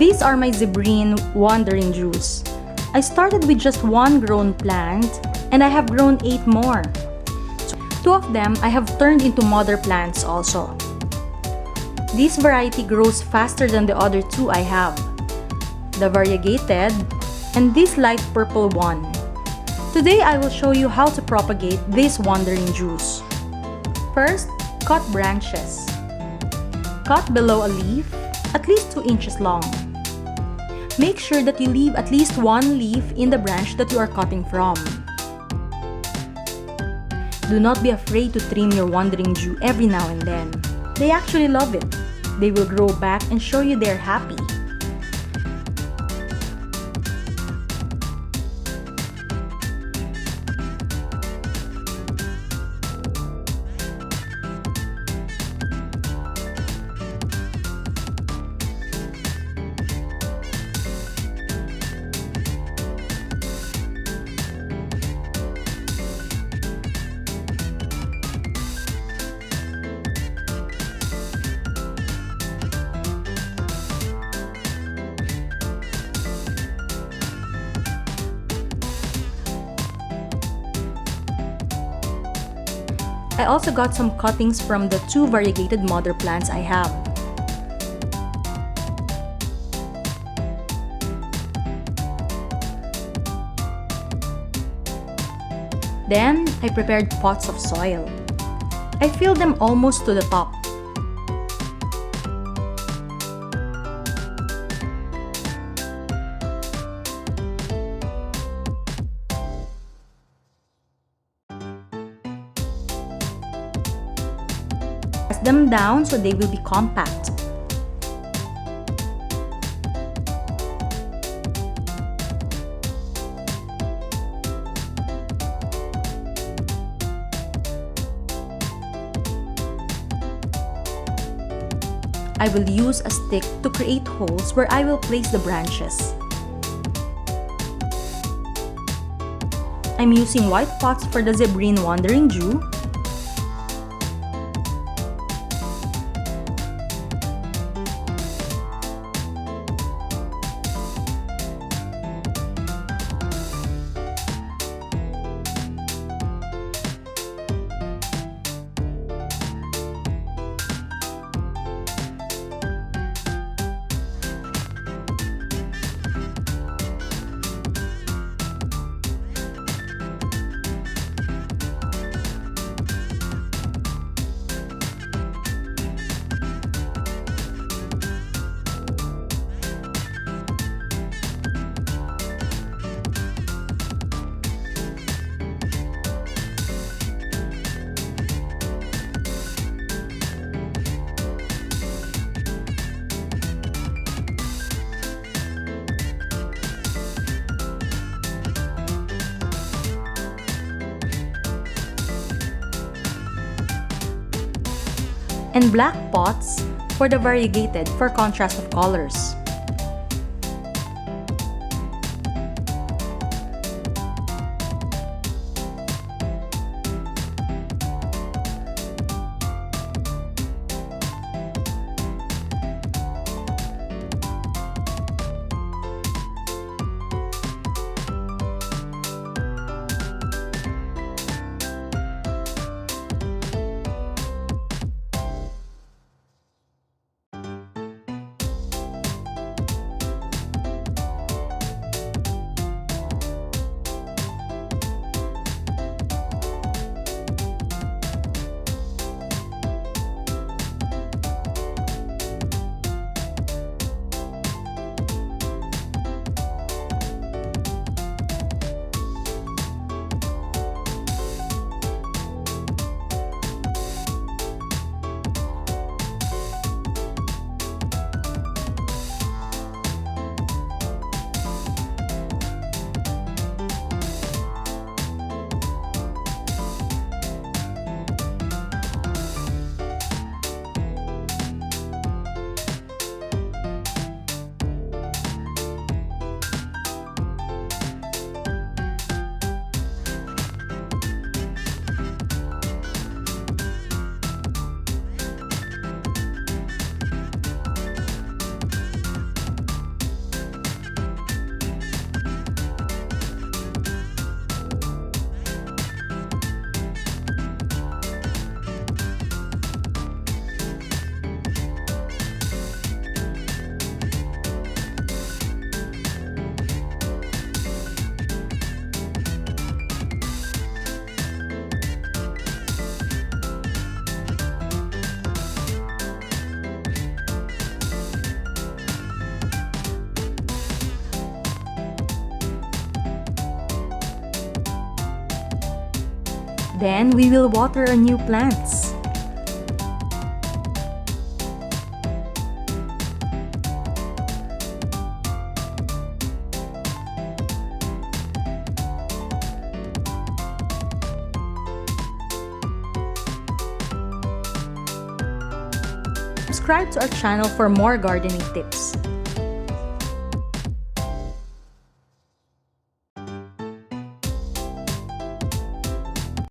These are my zebrine wandering Jews. I started with just one grown plant and I have grown 8 more. 2 of them I have turned into mother plants also. This variety grows faster than the other 2 I have, the variegated and this light purple one. Today I will show you how to propagate this wandering Jews. First, cut branches. Cut below a leaf, at least 2 inches long. Make sure that you leave at least 1 leaf in the branch that you are cutting from. Do not be afraid to trim your wandering Jew every now and then. They actually love it. They will grow back and show you they're happy. I also got some cuttings from the 2 variegated mother plants I have. Then, I prepared pots of soil. I filled them almost to the top. Press them down so they will be compact. I will use a stick to create holes where I will place the branches. I'm using white pots for the zebrine wandering Jew. And black pots for the variegated for contrast of colors. Then we will water our new plants. Subscribe to our channel for more gardening tips.